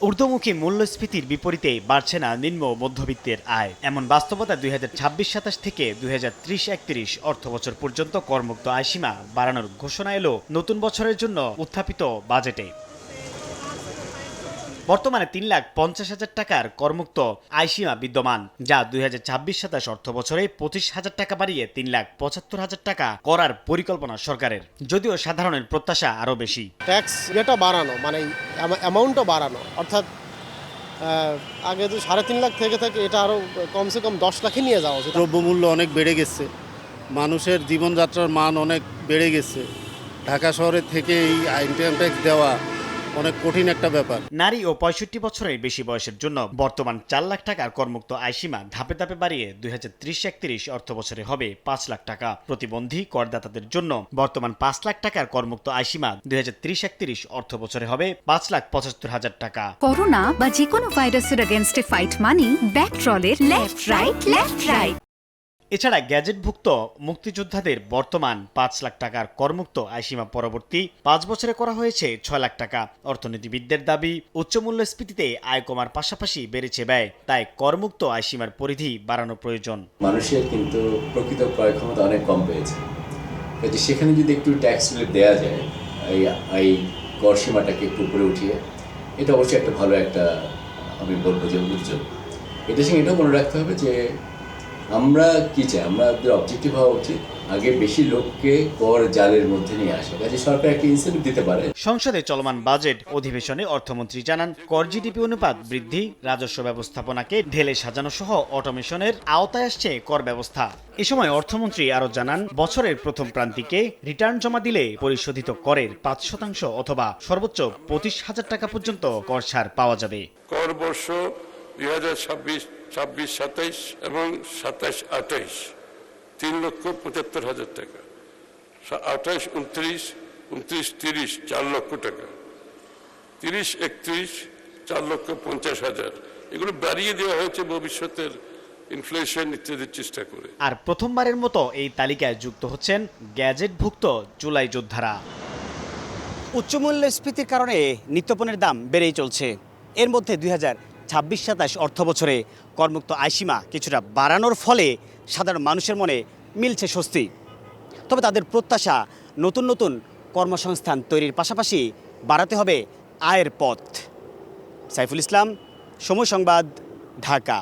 ঊর্ধ্বমুখী মূল্যস্ফীতির বিপরীতে বাড়ছে না নিম্ন মধ্যবিত্তের আয়। এমন বাস্তবতা 2026-27 থেকে 2030-31 অর্থবছর পর্যন্ত করমুক্ত আয়সীমা বাড়ানোর ঘোষণা এলো নতুন বছরের জন্য উত্থাপিত বাজেটে। বর্তমানে 3,50,000 টাকার করমুক্ত আয়সীমা বিদ্যমান, যা 2026-27 অর্থবছরে 25,000 টাকা বাড়িয়ে 3,75,000 টাকা করার পরিকল্পনা সরকারের। যদিও সাধারণের প্রত্যাশা আরও বেশি। ট্যাক্স যেটা বাড়ানো মানে অ্যামাউন্টও বাড়ানো, অর্থাৎ আগে তো 3.5 লাখ থেকে এটা আরও কমসে কম 10 লাখে নিয়ে যাওয়া উচিত। দ্রব্যমূল্য অনেক বেড়ে গেছে, মানুষের জীবনযাত্রার মান অনেক বেড়ে গেছে। ঢাকা শহরের থেকে এই ইনকাম ট্যাক্স দেওয়া অনেক কঠিন একটা ব্যাপার। নারী ও 65 বছরের বেশি বয়সের জন্য বর্তমান 4 লাখ টাকার করমুক্ত আয়সীমা ধাপে ধাপে বাড়িয়ে 2030-31 অর্থবছরে হবে 5 লাখ টাকা। প্রতিবন্ধী করদাতাদের জন্য বর্তমান 5 লাখ টাকার করমুক্ত আয়সীমা 2030-31 অর্থবছরে হবে 5,75,000 টাকা। করোনা বা যে কোনো ভাইরাসের এগেইনস্টে ফাইট মানি ব্যাকট্রলের লেফট রাইট। এছাড়া গ্যাজেটভুক্ত মুক্তিযোদ্ধাদের বর্তমান 5 লাখ টাকার করমুক্ত আয়সীমা পরবর্তী 5 বছরে করা হয়েছে 6 লাখ টাকা। অর্থনীতিবিদদের দাবি, উচ্চ মূল্যস্ফীতিতে আয় কমার পাশাপাশি বেড়েছে ব্যয়, তাই করমুক্ত আয়সীমার পরিধি বাড়ানো প্রয়োজন। মানুষের কিন্তু প্রকৃত ক্রয় ক্ষমতা অনেক কম পেয়েছে, কাজে সেখানে যদি একটু ট্যাক্স রিলিফ দেওয়া যায়, এই কর সীমাটাকে একটু উপরে উঠিয়ে, এটা অবশ্যই একটা ভালো একটা, আমি বলবো যে উদ্যোগ। এটার সঙ্গে এটাও মনে রাখতে হবে যে আমরা কি চাই, আমাদের অবজেক্টিভ হওয়া উচিত আগে বেশি লোককে কর জালের মধ্যে নিয়ে আসে, কাজে সরকার একটা ইনসেন্টিভ দিতে পারে। সংসদে চলমান বাজেট অধিবেশনে অর্থমন্ত্রী জানান, কর জিডিপি অনুপাত বৃদ্ধি, রাজস্ব ব্যবস্থাপনাকে ঢেলে সাজানো সহ অটোমেশনের আওতায় আসছে কর ব্যবস্থা। এ সময় অর্থমন্ত্রী আরও জানান, বছরের প্রথম প্রান্তিকে রিটার্ন জমা দিলে পরিশোধিত করের 5% অথবা সর্বোচ্চ 25,000 টাকা পর্যন্ত কর ছাড় পাওয়া যাবে। কর বর্ষ 2026-27 এবং 27-28 3,75,000 টাকা, 28-29, 29-30 4 লক্ষ টাকা, 30-31 4,50,000, এগুলো বাড়িয়ে দেওয়া হয়েছে ভবিষ্যতের ইনফ্লেশন ইত্যাদির চেষ্টা করে। আর প্রথমবারের মতো এই তালিকায় যুক্ত হচ্ছেন গ্যাজেটভুক্ত চুলাই যোদ্ধারা। উচ্চমূল্যস্ফীতির কারণে নিত্যপণ্যের দাম বেড়েই চলছে। এর মধ্যে 2026-27 অর্থবছরে করমুক্ত আয়সীমা কিছুটা বাড়ানোর ফলে সাধারণ মানুষের মনে মিলছে স্বস্তি। তবে তাদের প্রত্যাশা, নতুন নতুন কর্মসংস্থান তৈরির পাশাপাশি বাড়াতে হবে আয়ের পথ। সাইফুল ইসলাম, সময় সংবাদ, ঢাকা।